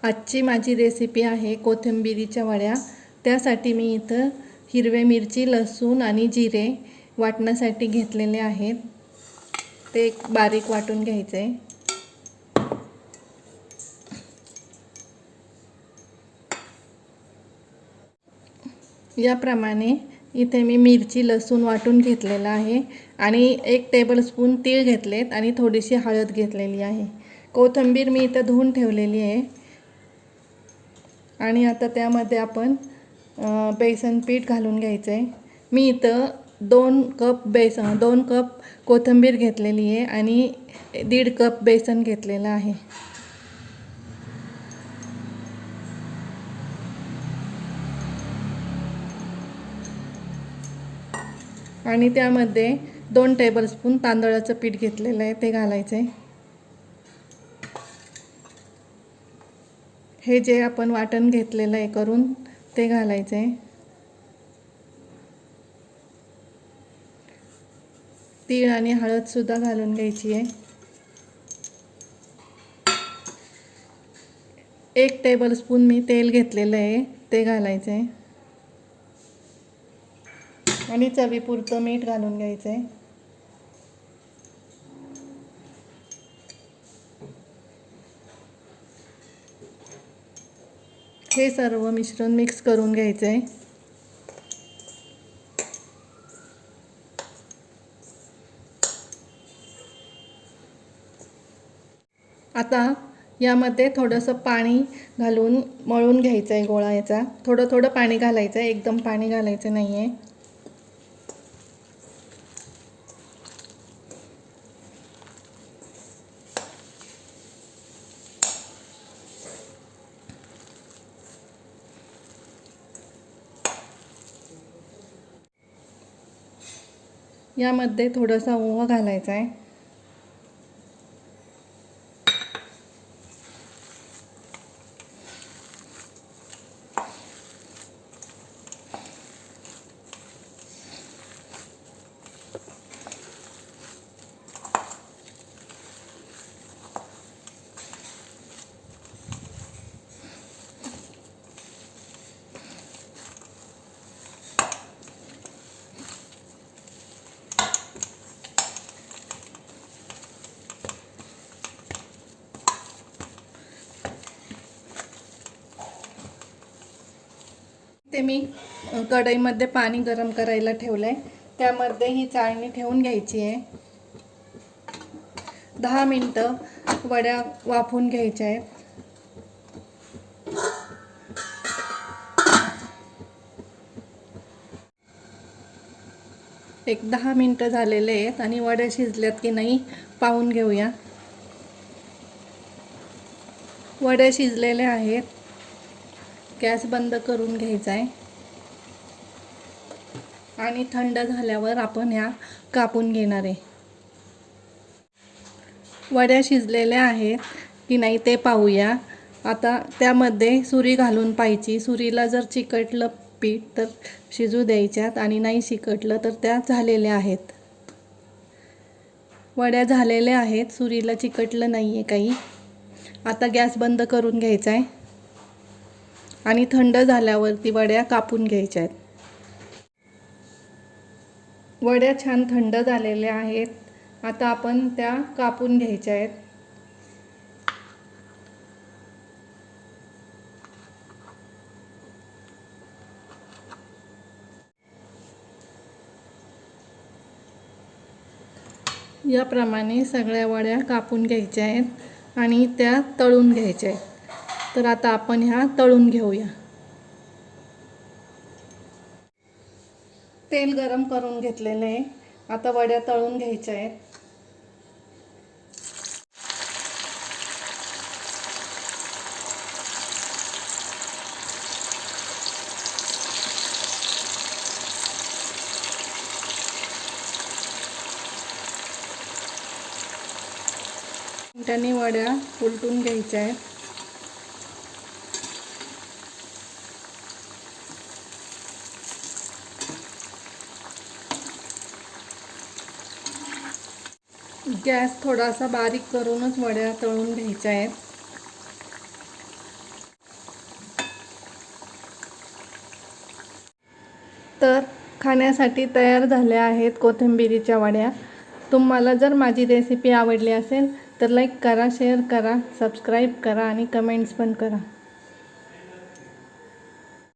आजची माझी रेसिपी आहे कोथिंबिरीच्या वड्या। त्यासाठी मी इथं हिरव्या मिरची, लसूण आणि जिरे वाटण्यासाठी घेतलेले आहेत। ते बारीक वाटून घ्यायचे। याप्रमाणे इथे मी मिरची, लसूण वाटून घेतलेला आहे आणि 1 टेबलस्पून तीळ घेतलेत आणि थोडीशी हळद घेतलेली आहे। कोथिंबीर मी इथं धुवून ठेवलेली आहे आणि आता त्यामध्ये आपण बेसन पीठ घालून घ्यायचं आहे। मी इथं 2 कप कोथिंबीर घेतलेली आहे आणि 1.5 कप बेसन घेतलेलं आहे। आणि त्यामध्ये 2 टेबलस्पून तांदळाचं पीठ घेतलेलं आहे, ते घालायचं आहे। हे जे आपण वाटण घेतलेलं आहे करून ते घालायचं आहे। तीळ आणि हळद सुद्धा घालून घ्यायची आहे। 1 टेबलस्पून मी तेल घेतलेलं आहे, ते घालायचं आहे आणि चवीपुरतं मीठ घालून घ्यायचं आहे। हे सर्व मिश्रण मिक्स करून घ्यायचं आहे। आता यामध्ये थोडंसं पाणी घालून मळून घ्यायचं आहे गोळा याचा। थोडं पाणी घालायचं आहे, एकदम पाणी घालायचं नाही आहे। यामध्ये थोडासा ओवा घालायचा आहे। ते मी कढईमध्ये पाणी गरम करायला ठेवलंय, त्यामध्ये ही चाळणी ठेवून घ्यायची आहे। 10 मिनिटं वड्या वाफवून घ्यायच्या आहेत। एक 10 मिनिटं झालेले आहेत आणि वड्या शिजल्यात की नाही पाहून घेऊया। वड्या शिजलेल्या आहेत। गॅस बंद करून घ्यायचा आहे आणि थंड झाल्यावर आपण ह्या कापून घेणार आहे। वड्या शिजलेल्या आहेत की नाही ते पाहूया। आता त्यामध्ये सुरी घालून पाहायची। सुरीला जर चिकटलं पीठ तर शिजू द्यायच्यात आणि नाही चिकटलं तर त्या झालेल्या आहेत। वड्या झालेल्या आहेत, सुरीला चिकटलं नाही आहे काही। आता गॅस बंद करून घ्यायचा आहे आणि थंड झाल्यावरती वड्या कापून घ्यायच्या आहेत। वड्या छान थंड झालेल्या आहेत। आता आपण त्या कापून घ्यायच्या आहेत। याप्रमाणे सगळ्या वड्या कापून घ्यायच्या आहेत आणि त्या तळून घ्यायच्या आहेत। तर आता आपण ह्या तळून घेऊया। तेल गरम करून घेतलेलं आहे, आता वड्या तळून घ्यायच्या आहेत। मिनिटांनी वड्या उलटून घ्यायच्या आहेत। गॅस थोडासा बारीक करूनच वड्या तळून घ्यायच्या आहेत। तर खाण्यासाठी तयार झाल्या आहेत कोथिंबिरीच्या वड्या. तुम्हाला जर माझी रेसिपी आवडली असेल तर लाईक करा, शेअर करा, सबस्क्राईब करा आणि कमेंट्स पण करा.